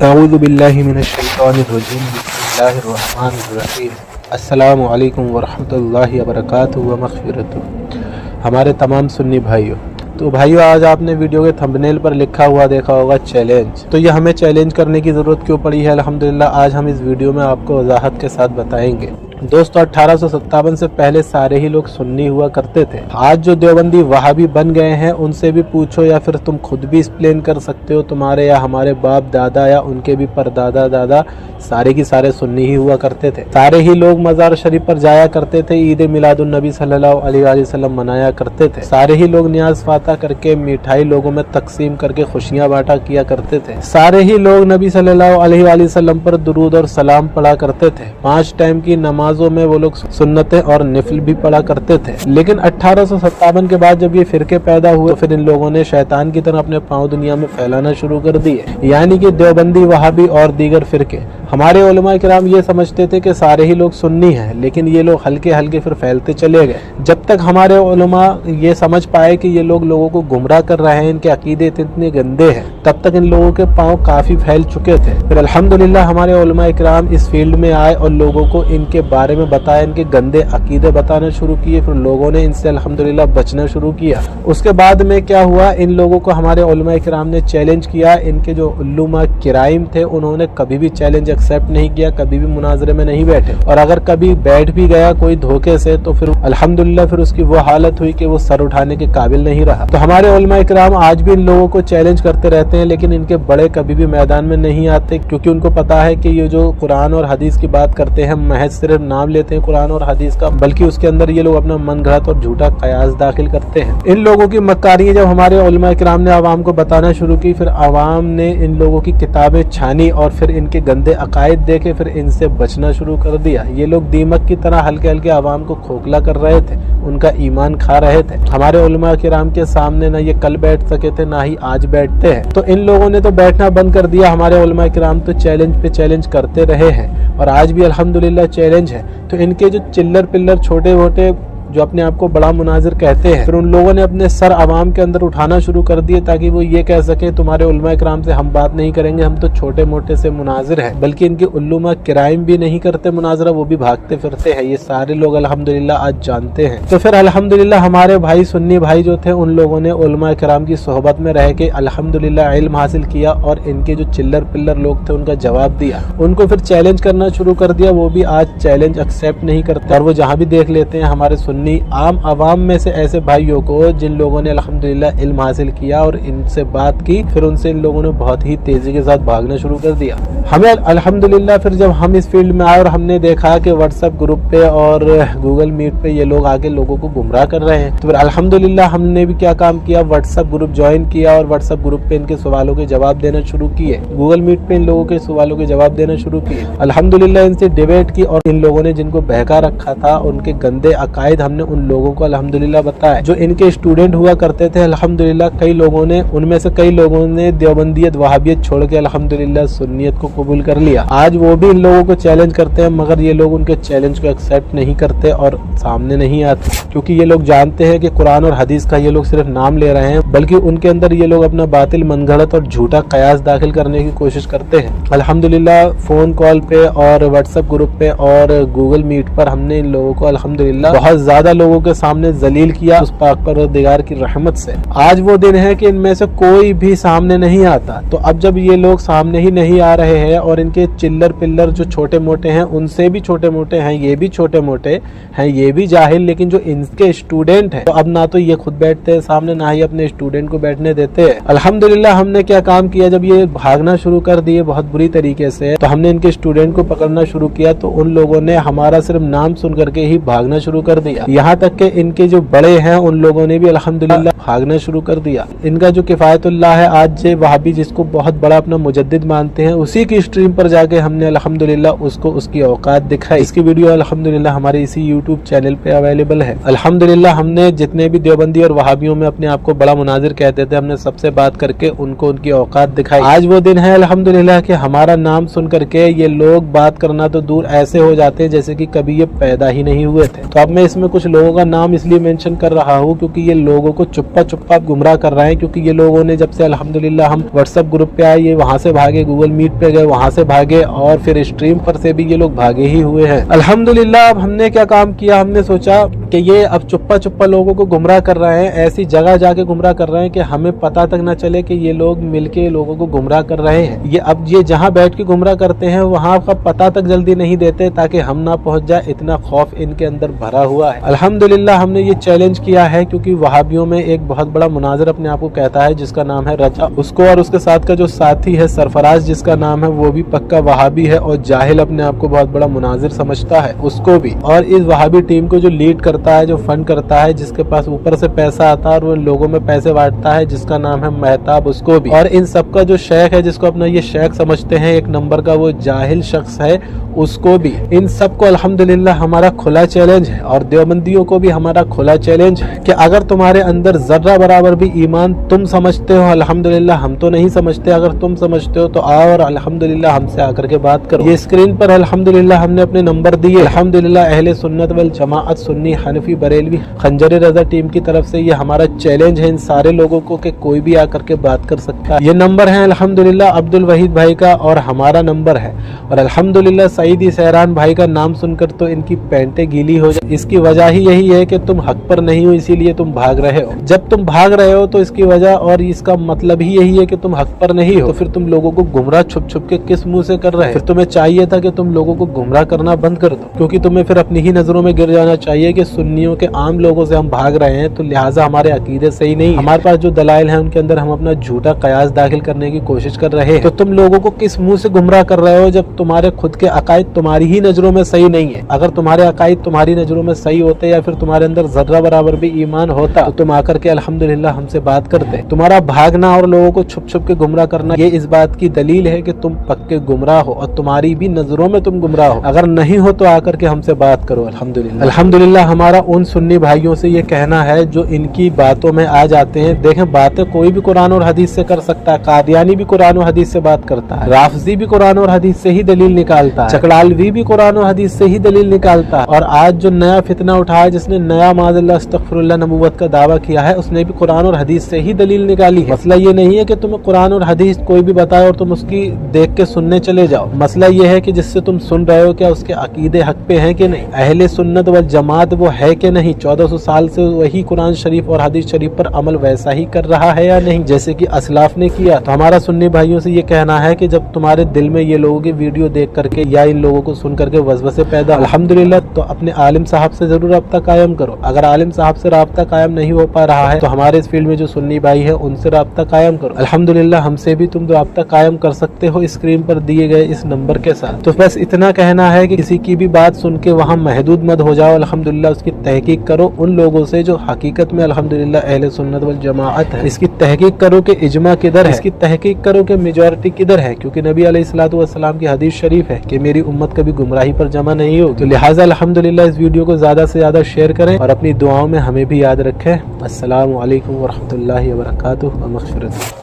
अऊज़ु बिल्लाहि मिनश्शैतानिर्रजीम बिस्मिल्लाहिर्रहमानिर्रहीम अस्सलामु अलैकुम वरहमतुल्लाहि वबरकातुहु व मग़फ़िरतुहु। हमारे तमाम सुन्नी भाइयों, तो भाइयों आज आपने वीडियो के थंबनेल पर लिखा हुआ देखा होगा चैलेंज। तो ये हमें चैलेंज करने की ज़रूरत क्यों पड़ी है? अल्हम्दुलिल्लाह आज हम इस वीडियो में आपको वजाहत के साथ बताएंगे। दोस्तों 1857 से पहले सारे ही लोग सुन्नी हुआ करते थे। आज जो देवबंदी वहाबी बन गए हैं उनसे भी पूछो या फिर तुम खुद भी एक्सप्लेन कर सकते हो, तुम्हारे या हमारे बाप दादा या उनके भी परदादा दादा सारे की सारे सुन्नी ही हुआ करते थे। सारे ही लोग मज़ार शरीफ पर जाया करते थे, ईद मिलादुन नबी सल्लल्लाहु अलैहि वसल्लम मनाया करते थे। सारे ही लोग न्याज फाता करके मिठाई लोगों में तकसीम करके खुशियाँ बांटा किया करते थे। सारे ही लोग नबी सल्लल्लाहु अलैहि वसल्लम पर दुरूद और सलाम पढ़ा करते थे। 5 टाइम की नमाजों में वो लोग सुन्नतें और निफल भी पढ़ा करते थे। लेकिन 1857 के बाद जब ये फिरके पैदा हुए तो फिर इन लोगों ने शैतान की तरह अपने पांव दुनिया में फैलाना शुरू कर दिए, यानी कि देवबंदी वहाबी और दीगर फिरके। हमारे उलमा किराम ये समझते थे कि सारे ही लोग सुन्नी हैं, लेकिन ये लोग हल्के हल्के फिर फैलते चले गए। जब तक हमारे उलमा ये समझ पाए कि ये लोगों को गुमराह कर रहे हैं, इनके अकीदे इतने गंदे हैं, तब तक इन लोगों के पांव काफी फैल चुके थे। फिर अल्हम्दुलिल्लाह हमारे उलमा किराम इस फील्ड में आए और लोगों को इनके बारे में बताया, इनके गंदे अकीदे बताना शुरू किए। फिर लोगों ने इनसे अल्हम्दुलिल्लाह बचना शुरू किया। उसके बाद में क्या हुआ, इन लोगों को हमारे उलमा किराम ने चैलेंज किया। इनके जो उल्लुमा किराइम थे उन्होंने कभी भी चैलेंज एक्सेप्ट नहीं किया, कभी भी मुनाजरे में नहीं बैठे, और अगर कभी बैठ भी गया कोई धोखे से तो फिर अल्हम्दुलिल्लाह फिर उसकी वो हालत हुई कि वो सर उठाने के काबिल नहीं रहा। तो हमारे उलमा इकराम आज भी इन लोगों को चैलेंज करते रहते हैं, लेकिन इनके बड़े कभी भी मैदान में नहीं आते, क्योंकि उनको पता है कि ये जो कुरान और हदीस की बात करते हैं महज सिर्फ नाम लेते हैं कुरान और हदीस का, बल्कि उसके अंदर ये लोग अपना मन गढ़ंत और झूठा कयास दाखिल करते हैं। इन लोगों की मक्कारियां जब हमारे उलमा इकराम ने आवाम को बताना शुरू की, फिर आवाम ने इन लोगों की किताबें छानी और फिर इनके गंदे अकायद देखे, फिर इनसे बचना शुरू कर दिया। ये लोग दीमक की तरह हल्के हल्के आवाम को खोखला कर रहे थे, उनका ईमान खा रहे थे। हमारे उलमा किराम के सामने ना ये कल बैठ सके थे, ना ही आज बैठते हैं। तो इन लोगों ने तो बैठना बंद कर दिया। हमारे उलमा किराम तो चैलेंज पे चैलेंज करते रहे हैं और आज भी अल्हम्दुलिल्लाह चैलेंज है। तो इनके जो चिल्लर पिल्लर छोटे मोटे जो अपने आप को बड़ा मुनाजिर कहते हैं, फिर उन लोगों ने अपने सर आवाम के अंदर उठाना शुरू कर दिए ताकि वो ये कह सके तुम्हारे उलमा किराम से हम बात नहीं करेंगे, हम तो छोटे मोटे से मुनाजिर हैं। बल्कि इनके उल्लुमा किराइम भी नहीं करते मुनाजरा, वो भी भागते फिरते हैं। ये सारे लोग अल्हम्दुलिल्लाह आज जानते हैं। तो फिर अल्हम्दुलिल्लाह हमारे भाई सुन्नी भाई जो थे उन लोगों ने उलमा किराम की सोहबत में रह के अल्हम्दुलिल्लाह इल्म हासिल किया और इनके जो चिल्लर पिल्लर लोग थे उनका जवाब दिया, उनको फिर चैलेंज करना शुरू कर दिया। वो भी आज चैलेंज एक्सेप्ट नहीं करते और वो जहाँ भी देख लेते हैं हमारे सुन्नी आम आवाम में से ऐसे भाइयों को जिन लोगों ने अल्हम्दुलिल्लाह इल्म हासिल किया और इनसे बात की, फिर उनसे इन लोगों ने बहुत ही तेजी के साथ भागना शुरू कर दिया। हमें अल्हम्दुलिल्लाह फिर जब हम इस फील्ड में आए और हमने देखा कि व्हाट्सएप ग्रुप पे और गूगल मीट पे ये लोग आके लोगों को गुमराह कर रहे हैं, तो फिर अल्हम्दुलिल्लाह हमने भी क्या काम किया, व्हाट्सएप ग्रुप ज्वाइन किया और व्हाट्सएप ग्रुप पे इनके सवालों के जवाब देना शुरू किए। गूगल मीट पे इन लोगों के सवालों के जवाब देना शुरू किए। अल्हम्दुलिल्लाह इनसे डिबेट की और इन लोगों ने जिनको बहका रखा था उनके गंदे अकायद हमने उन लोगों को अल्हम्दुलिल्लाह बताया। जो इनके स्टूडेंट हुआ करते थे अल्हम्दुलिल्लाह कई लोगों ने, उनमें से कई लोगों ने देवबंदियत वहाबियत छोड़ के अल्हम्दुलिल्लाह सुन्नियत को कबूल कर लिया। आज वो भी इन लोगों को चैलेंज करते हैं, मगर ये लोग उनके चैलेंज को एक्सेप्ट नहीं करते और सामने नहीं आते, क्योंकि ये लोग जानते हैं कि कुरान और हदीस का ये लोग सिर्फ नाम ले रहे हैं, बल्कि उनके अंदर ये लोग अपना बातिल मनगढ़ंत और झूठा कयास दाखिल करने की कोशिश करते हैं। अल्हम्दुलिल्लाह फोन कॉल पे और व्हाट्सएप ग्रुप पे और गूगल मीट पर हमने इन लोगों को अल्हम्दुलिल्लाह बहुत ज्यादा लोगों के सामने जलील किया उस पाक परवरदिगार की रहमत से। आज वो दिन है कि इनमें से कोई भी सामने नहीं आता। तो अब जब ये लोग सामने ही नहीं आ रहे हैं और इनके चिल्लर पिल्लर जो छोटे मोटे हैं उनसे भी छोटे मोटे हैं, ये भी छोटे मोटे हैं, ये भी जाहिल, लेकिन जो इनके स्टूडेंट हैं तो अब ना तो ये खुद बैठते हैं सामने, ना ही अपने स्टूडेंट को बैठने देते हैं। अल्हम्दुलिल्लाह हमने क्या काम किया, जब ये भागना शुरू कर दिए बहुत बुरी तरीके से, तो हमने इनके स्टूडेंट को पकड़ना शुरू किया। तो उन लोगों ने हमारा सिर्फ नाम सुन करके ही भागना शुरू कर दिया। यहाँ तक के इनके जो बड़े हैं उन लोगों ने भी अल्हम्दुलिल्लाह भागना शुरू कर दिया। इनका जो किफायतुल्लाह है आज वहाबी जिसको बहुत बड़ा अपना मुजद्दिद मानते हैं, उसी की स्ट्रीम पर जाके हमने अल्हम्दुलिल्लाह उसको उसकी औकात दिखाई। इसकी वीडियो अल्हम्दुलिल्लाह हमारे इसी यूट्यूब चैनल पे अवेलेबल है। अल्हम्दुलिल्लाह हमने जितने भी देवबंदी और वहाबियों में अपने आप को बड़ा मुनाजिर कहते थे, हमने सबसे बात करके उनको उनकी औकात दिखाई। आज वो दिन है अल्हम्दुलिल्लाह कि हमारा नाम सुन करके ये लोग बात करना तो दूर ऐसे हो जाते हैं जैसे कि कभी ये पैदा ही नहीं हुए थे। तो अब मैं इसमें कुछ कुछ लोगों का नाम इसलिए मेंशन कर रहा हूँ क्योंकि ये लोगों को चुप्पा चुप्पा गुमराह कर रहे हैं, क्योंकि ये लोगों ने जब से अल्हम्दुलिल्लाह हम व्हाट्सएप ग्रुप पे आए, ये वहाँ से भागे, गूगल मीट पे गए, वहाँ से भागे, और फिर स्ट्रीम पर से भी ये लोग भागे ही हुए हैं। अल्हम्दुलिल्लाह अब हमने क्या काम किया, हमने सोचा कि ये अब चुप्पा चुप्पा लोगों को गुमराह कर रहे हैं, ऐसी जगह जाके गुमराह कर रहे हैं कि हमें पता तक न चले कि ये लोग मिलके लोगों को गुमराह कर रहे हैं। ये अब ये जहाँ बैठ के गुमराह करते हैं वहाँ का पता तक जल्दी नहीं देते ताकि हम ना पहुँच जाए, इतना खौफ इनके अंदर भरा हुआ है। अल्हम्दुलिल्लाह हमने ये चैलेंज किया है क्योंकि वहाबियों में एक बहुत बड़ा मुनाजिर अपने आप को कहता है जिसका नाम है रजा, उसको और उसके साथ का जो साथी है सरफराज जिसका नाम है, वो भी पक्का वहाबी है और जाहिल अपने आप को बहुत बड़ा मुनाजिर समझता है, उसको भी। और इस वहाबी टीम को जो लीड करता है, जो फंड करता है, जिसके पास ऊपर से पैसा आता है और वो लोगों में पैसे बांटता है, जिसका नाम है मेहताब, उसको भी। और इन सबका जो शेख है, जिसको अपना ये शेख समझते हैं एक नंबर का, वो जाहिल शख्स है, उसको भी। इन सबको अल्हम्दुलिल्लाह हमारा खुला चैलेंज है और देवबंदियों को भी हमारा खुला चैलेंज है कि अगर तुम्हारे अंदर जर्रा बराबर भी ईमान तुम समझते हो, अल्हम्दुलिल्लाह हम तो नहीं समझते, अगर तुम समझते हो तो आओ और अल्हम्दुलिल्लाह हमसे आकर के बात करो। ये स्क्रीन पर अल्हम्दुलिल्लाह हमने अपने नंबर दिए। अल्हम्दुलिल्लाह अहले सुन्नत वल जमाअत, सुन्नी, हनफी, बरेलवी, खंजर रजा टीम की तरफ से ये हमारा चैलेंज है इन सारे लोगों को कि कोई भी आकर के बात कर सकता है। ये नंबर है अल्हम्दुलिल्लाह अब्दुल वहीद भाई का और हमारा नंबर है, और अल्हम्दुलिल्लाह सईदी सहरान भाई का नाम सुनकर तो इनकी पैंटें गीली हो जाए। इसकी वजह ही यही है कि तुम हक पर नहीं हो, इसीलिए तुम भाग रहे हो। जब तुम भाग रहे हो तो इसकी वजह और इसका मतलब ही यही है कि तुम हक पर नहीं हो, तो फिर तुम लोगों को गुमराह छुप छुप के किस मुंह से कर रहे हो? फिर तुम्हें चाहिए था कि तुम लोगों को गुमराह करना बंद कर दो, क्योंकि तुम्हें फिर अपनी ही नजरों में गिर जाना चाहिए कि सुन्नियों के आम लोगों से हम भाग रहे हैं, तो लिहाजा हमारे अकीदे सही नहीं। हमारे पास जो दलाइल हैं उनके अंदर हम अपना झूठा कयास दाखिल करने की कोशिश कर रहे हैं, तो तुम लोगों को किस मुंह से गुमराह कर रहे हो जब तुम्हारे खुद के अकायद तुम्हारी ही नजरों में सही नहीं है? अगर तुम्हारे अकायद तुम्हारी नजरों में सही होते या फिर तुम्हारे अंदर जर्रा बराबर भी ईमान होता तो तुम आकर के अल्हम्दुलिल्लाह हमसे बात करते। तुम्हारा भागना और लोगों को छुप छुप के गुमराह करना ये इस बात की दलील है कि तुम पक्के गुमराह हो और तुम्हारी भी नजरों में तुम गुमराह हो। अगर नहीं हो तो आकर के हमसे बात करो। अल्हम्दुलिल्लाह अल्हम्दुलिल्लाह हमारा उन सुन्नी भाइयों से ये कहना है जो इनकी बातों में आ जाते हैं। देखें, बातें कोई भी कुरान और हदीस से कर सकता है, कादियानी भी कुरान और हदीस से बात करता है, राफजी भी कुरान और हदीस से ही दलील निकालता है, चकलालवी भी कुरान और हदीस से ही दलील निकालता है, और आज जो नया फितना उठाया जिसने नया माज़अल्लाह अस्तगफिरुल्लाह नबुव्वत का दावा किया है उसने भी कुरान और हदीस से ही दलील निकाली है। मसला ये नहीं है कि तुम्हें कुरान और हदीस कोई भी बताए और तुम उसकी देख के सुनने चले जाओ। मसला ये है कि जिससे तुम सुन रहे हो क्या उसके अकीदे हक पे हैं कि नहीं, अहले सुन्नत वल जमात वो है कि नहीं, 1400 साल से वही कुरान शरीफ और हदीस शरीफ पर अमल वैसा ही कर रहा है या नहीं जैसे कि असलाफ ने किया। तो हमारा सुन्नी भाइयों से ये कहना है कि जब तुम्हारे दिल में ये लोगों की वीडियो देख करके या इन लोगों को सुन करके वसवसे पैदा, अल्हम्दुलिल्लाह, तो अपने आलिम साहब से जरूर रब्ता कायम करो। अगर आलिम साहब से रब्ता कायम नहीं हो पा रहा है तो हमारे इस फील्ड में जो सुन्नी भाई है उनसे रब्ता कायम करो। अल्हम्दुलिल्लाह हमसे भी तुम रब्ता कायम कर सकते हो स्क्रीन पर दिए गए इस नंबर के साथ। तो बस इतना कहना है कि किसी की भी बात सुन के वहाँ महदूद मत हो जाओ। अल्हम्दुलिल्लाह उसकी तहकीक करो उन लोगों से जो हकीकत में अल्हम्दुलिल्लाह अहले सुन्नत वल जमाअत है। इसकी तहकीक करो कि इजमा किधर है, इसकी तहकीक करो कि मेजॉरिटी किधर है, क्योंकि नबी अलैहिस्सलातु वस्सलाम की हदीस शरीफ है कि मेरी उम्मत कभी गुमराही पर जमा नहीं होगी। तो लिहाजा अल्हम्दुलिल्लाह इस वीडियो को ज्यादा से ज्यादा शेयर करें और अपनी दुआओं में हमें भी याद रखें। अस्सलामु अलैकुम व रहमतुल्लाहि व बरकातुहू व मग़फ़िरतुहू।